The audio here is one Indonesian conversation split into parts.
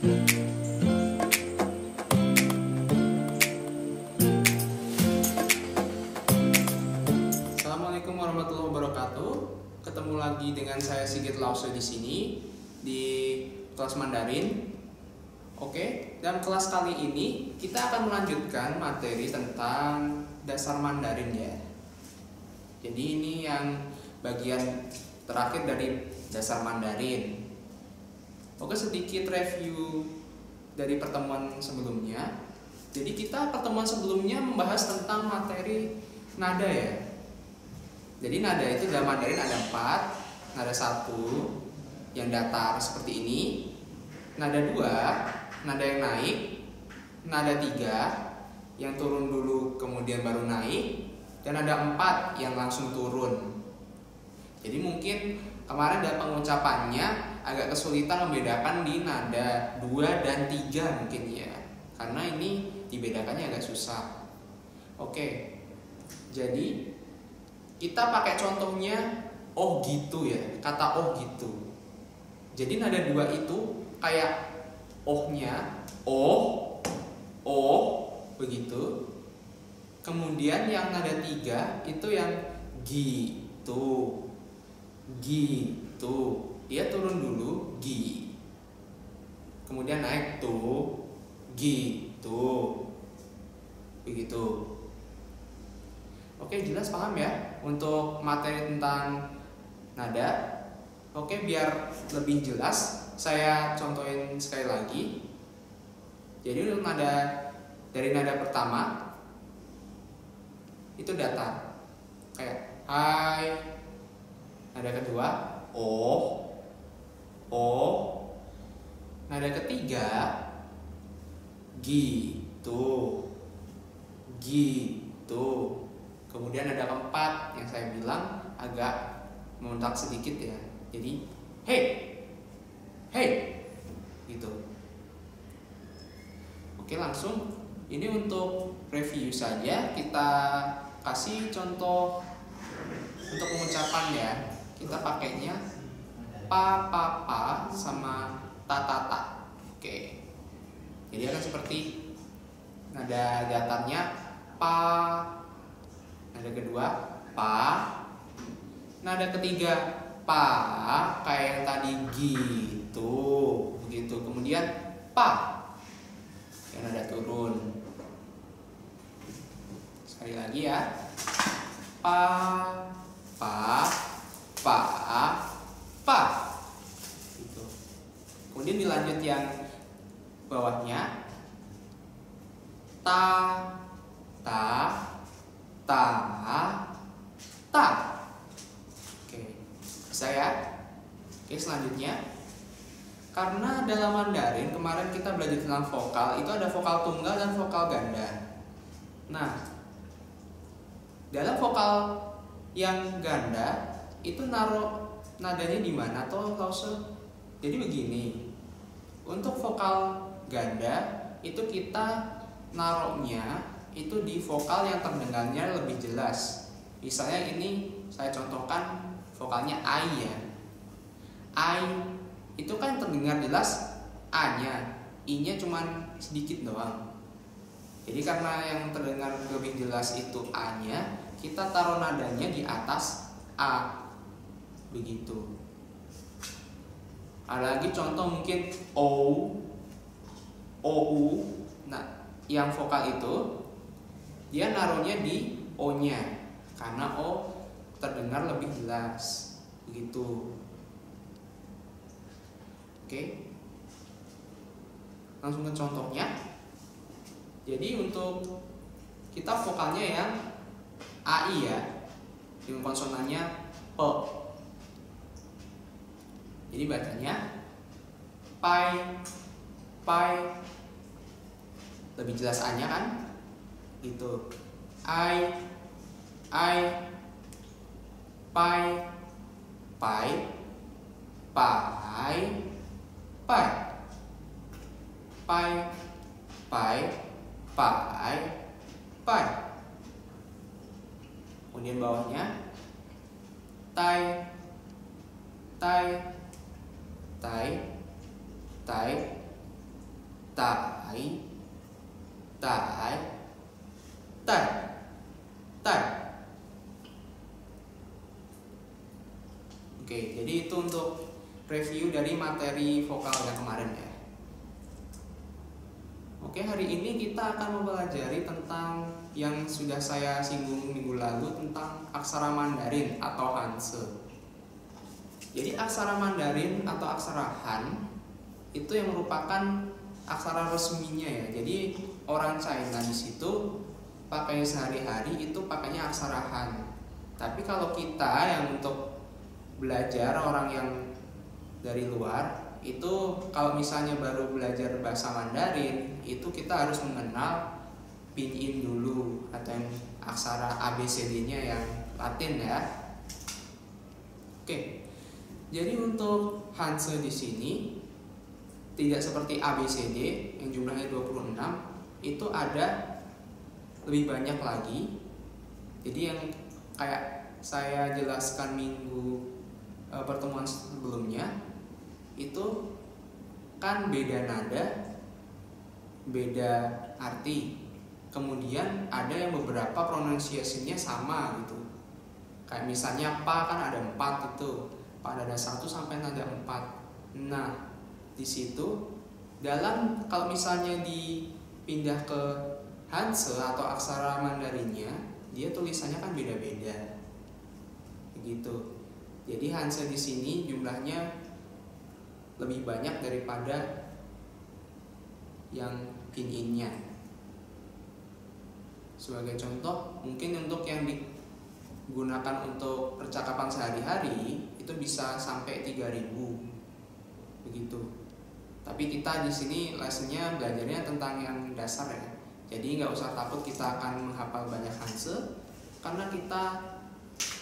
Assalamualaikum warahmatullahi wabarakatuh. Ketemu lagi dengan saya Sigit Lause di sini di kelas Mandarin. Oke, dalam kelas kali ini kita akan melanjutkan materi tentang dasar Mandarin ya. Jadi ini yang bagian terakhir dari dasar Mandarin. Oke, sedikit review dari pertemuan sebelumnya. Jadi kita pertemuan sebelumnya membahas tentang materi nada ya. Jadi nada itu dalam Mandarin ada 4. Nada 1 yang datar seperti ini, nada 2 nada yang naik, nada 3 yang turun dulu kemudian baru naik, dan nada 4 yang langsung turun. Jadi mungkin kemarin ada pengucapannya agak kesulitan membedakan di nada 2 dan 3 mungkin ya, karena ini dibedakannya agak susah. Oke, jadi kita pakai contohnya oh gitu ya, kata oh gitu. Jadi nada 2 itu kayak ohnya oh begitu. Kemudian yang nada 3 itu yang gitu. Dia turun dulu gi. Kemudian naik tuh gitu. Begitu. Oke, jelas paham ya untuk materi tentang nada. Oke, biar lebih jelas saya contohin sekali lagi. Jadi untuk nada dari nada pertama itu datar kayak hai. Nada kedua oh. Nada ketiga gitu. Kemudian ada keempat yang saya bilang agak membentang sedikit ya. Jadi hey gitu. Oke, langsung ini untuk review saja. Kita kasih contoh untuk pengucapan ya. Kita pakainya pa sama ta. Oke. Jadi akan seperti nada datarnya pa. Nada kedua pa, nada ketiga pa kayak yang tadi gitu, begitu. Kemudian pa yang nada turun. Sekali lagi ya, pa gitu. Kemudian dilanjut yang bawahnya ta. Oke, bisa ya? Oke, selanjutnya, karena dalam Mandarin kemarin kita belajar tentang vokal, itu ada vokal tunggal dan vokal ganda. Nah, dalam vokal yang ganda itu naruh nadanya di mana atau lause? Jadi begini, untuk vokal ganda itu kita naruhnya itu di vokal yang terdengarnya lebih jelas. Misalnya ini saya contohkan vokalnya ai ya. Ai itu kan terdengar jelas a-nya, i-nya cuman sedikit doang. Jadi karena yang terdengar lebih jelas itu a-nya, kita taruh nadanya di atas a. Begitu. Ada lagi contoh mungkin ou. Nah, yang vokal itu dia naruhnya di o-nya karena o terdengar lebih jelas, begitu. Oke, langsung ke contohnya. Jadi untuk kita vokalnya yang ai ya, dengan konsonannya p. Jadi bacanya pai. Lebih jelas a-nya kan? Gitu. Ai, pai, Kemudian bawahnya tai, tai, tai, tai, tai, tai, tai, tai. Oke, jadi itu untuk review dari materi vokal yang kemarin ya. Oke, hari ini kita akan mempelajari tentang yang sudah saya singgung minggu lalu tentang aksara Mandarin atau Hanse. Jadi aksara Mandarin atau aksara Han itu yang merupakan aksara resminya ya. Jadi orang China di situ pakai sehari-hari itu pakainya aksara Han. Tapi kalau kita yang untuk belajar, orang yang dari luar itu kalau misalnya baru belajar bahasa Mandarin itu kita harus mengenal pinyin dulu atau yang aksara ABCD-nya yang Latin ya. Oke. Jadi untuk Hanse di sini tidak seperti ABCD yang jumlahnya 26, itu ada lebih banyak lagi. Jadi yang kayak saya jelaskan pertemuan sebelumnya itu kan beda nada, beda arti. Kemudian ada yang beberapa pronunciation-nya sama gitu. Kayak misalnya pa kan ada 4 itu. Pa ada 1 sampai nada 4. Nah, di situ kalau misalnya dipindah ke Hanse atau aksara Mandarinnya, dia tulisannya kan beda-beda. Begitu. Jadi Hanse di sini jumlahnya lebih banyak daripada yang pinyin-nya. Sebagai contoh, mungkin untuk yang digunakan untuk percakapan sehari-hari itu bisa sampai 3000 begitu. Tapi kita di sini lessennya belajarnya tentang yang dasar ya. Jadi nggak usah takut kita akan menghafal banyak Hanse, karena kita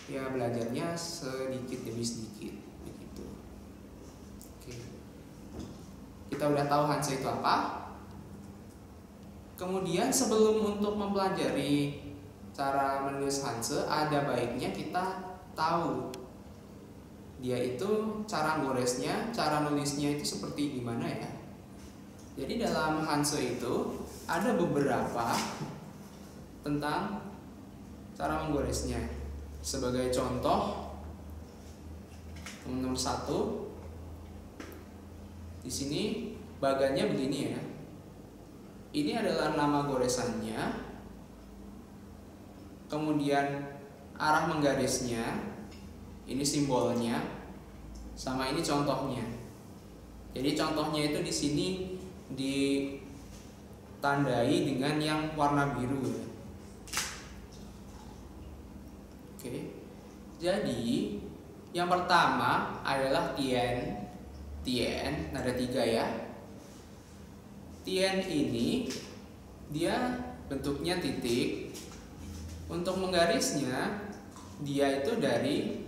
ya belajarnya sedikit demi sedikit begitu. Oke. Kita udah tahu Hanse itu apa. Kemudian sebelum untuk mempelajari cara menulis Hanse, ada baiknya kita tahu dia itu cara goresnya, cara nulisnya itu seperti gimana ya. Jadi dalam Hanse itu ada beberapa tentang cara menggoresnya. Sebagai contoh, nomor 1 di sini bagannya begini ya. Ini adalah nama goresannya. Kemudian arah menggarisnya, ini simbolnya, sama ini contohnya. Jadi contohnya itu di sini ditandai dengan yang warna biru ya. Oke. Jadi yang pertama adalah tien, nada 3 ya. Tien ini dia bentuknya titik. Untuk menggarisnya dia itu dari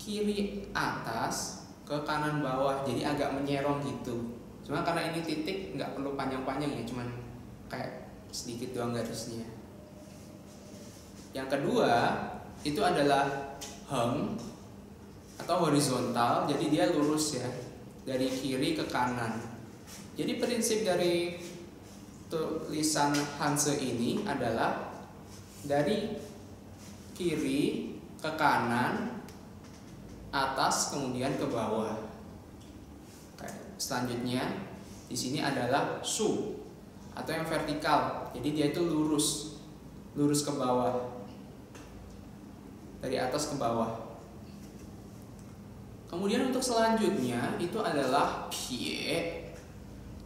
kiri atas ke kanan bawah, jadi agak menyerong gitu. Cuma karena ini titik nggak perlu panjang-panjang ya, cuman kayak sedikit doang garisnya. Yang kedua itu adalah heng atau horizontal, jadi dia lurus ya dari kiri ke kanan. Jadi prinsip dari tulisan Hanse ini adalah dari kiri ke kanan, atas kemudian ke bawah. Selanjutnya di sini adalah su atau yang vertikal. Jadi dia itu lurus ke bawah, dari atas ke bawah. Kemudian untuk selanjutnya itu adalah pie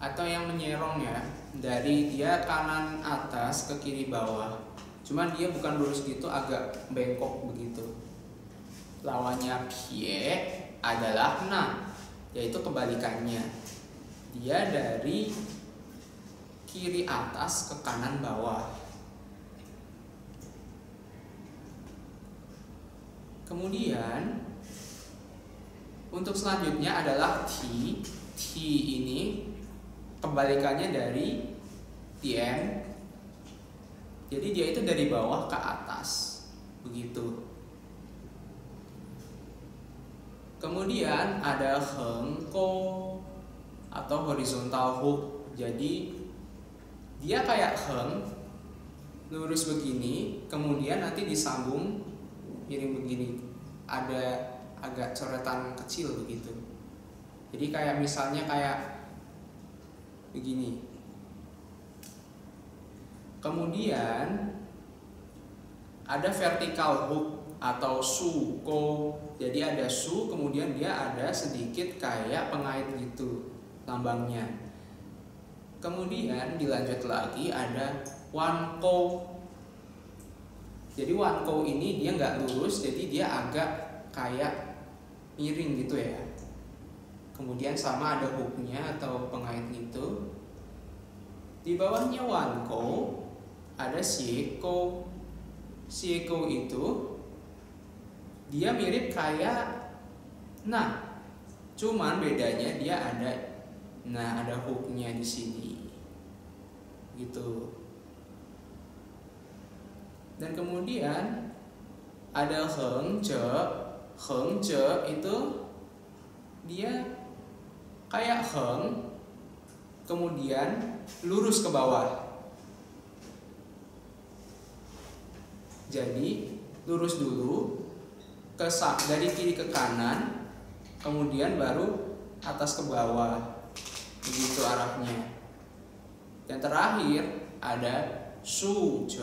atau yang menyerong ya, dari dia kanan atas ke kiri bawah. Cuman dia bukan lurus gitu, agak bengkok begitu. Lawannya pie adalah na, yaitu kebalikannya. Dia dari kiri atas ke kanan bawah. Kemudian untuk selanjutnya adalah ti. Ti ini kebalikannya dari tien. Jadi dia itu dari bawah ke atas. Begitu. Kemudian ada heng ko. atau horizontal hook. Jadi dia kayak heng, lurus begini, kemudian nanti disambung miring begini, ada agak coretan kecil begitu. Jadi kayak misalnya kayak begini. Kemudian ada vertical hook atau su ko. Jadi ada su, kemudian dia ada sedikit kayak pengait gitu lambangnya. Kemudian dilanjut lagi ada wan ko. Jadi wan ko ini dia nggak lurus, jadi dia agak kayak miring gitu ya. Kemudian sama ada hooknya atau pengait gitu. Di bawahnya wan ko ada sieko. Sieko itu dia mirip kayak nah, cuman bedanya dia ada hooknya di sini gitu. Dan kemudian ada heng ce. Heng ce itu dia kayak heng, kemudian lurus ke bawah. Jadi lurus dulu dari kiri ke kanan, kemudian baru atas ke bawah, begitu arahnya. Dan terakhir ada su ce.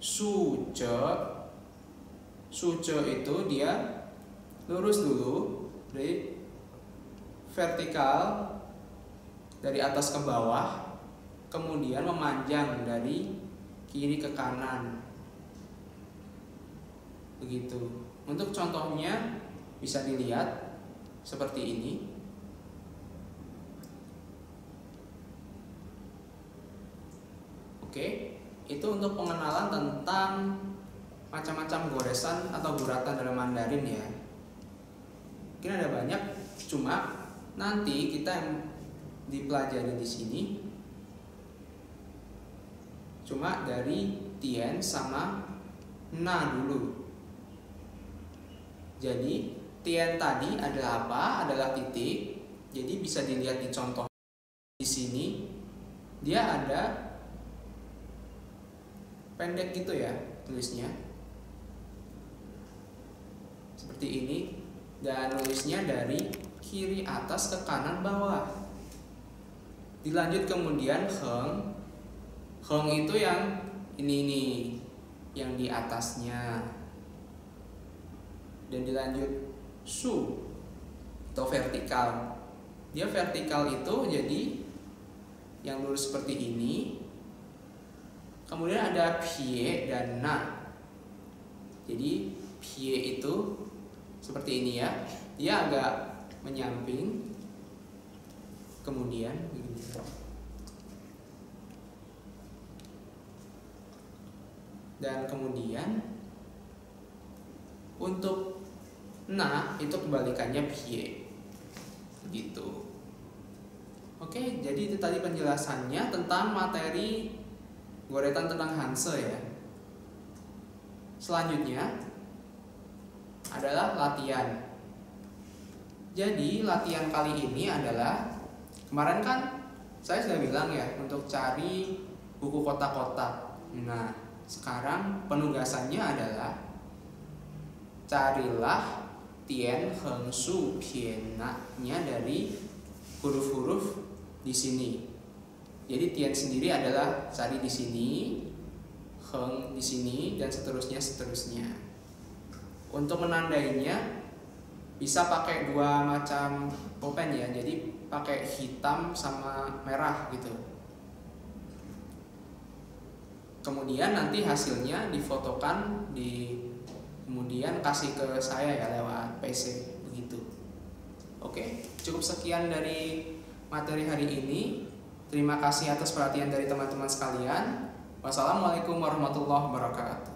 Su ce. Su ce itu dia lurus dulu dari vertikal dari atas ke bawah, kemudian memanjang dari kiri ke kanan. Begitu. Untuk contohnya bisa dilihat seperti ini. Oke, itu untuk pengenalan tentang macam-macam goresan atau guratan dalam Mandarin ya. Mungkin ada banyak, cuma nanti kita yang dipelajari di sini cuma dari tien sama na dulu. Jadi tien tadi adalah apa? Adalah titik. Jadi bisa dilihat di contoh di sini. Dia ada pendek gitu ya tulisnya. Seperti ini, dan nulisnya dari kiri atas ke kanan bawah. Dilanjut kemudian heng. Heng itu yang ini nih, yang di atasnya. Dan dilanjut su atau vertikal. Dia vertikal itu jadi yang lurus seperti ini. Kemudian ada pie dan na. Jadi pie itu seperti ini ya, dia agak menyamping, kemudian begini. Dan kemudian untuk na itu kebalikannya pie, gitu. Oke, jadi itu tadi penjelasannya tentang materi goretan tentang Hanse ya. Selanjutnya adalah latihan. Jadi latihan kali ini adalah, kemarin kan saya sudah bilang ya untuk cari buku kotak-kotak. Nah, sekarang penugasannya adalah carilah tien heng su pian na-nya dari huruf-huruf di sini. Jadi tien sendiri adalah cari di sini, heng di sini, dan seterusnya. Untuk menandainya bisa pakai dua macam pulpen ya. Jadi pakai hitam sama merah gitu. Kemudian nanti hasilnya difotokan, kemudian kasih ke saya ya lewat PC begitu. Oke, cukup sekian dari materi hari ini. Terima kasih atas perhatian dari teman-teman sekalian. Wassalamualaikum warahmatullahi wabarakatuh.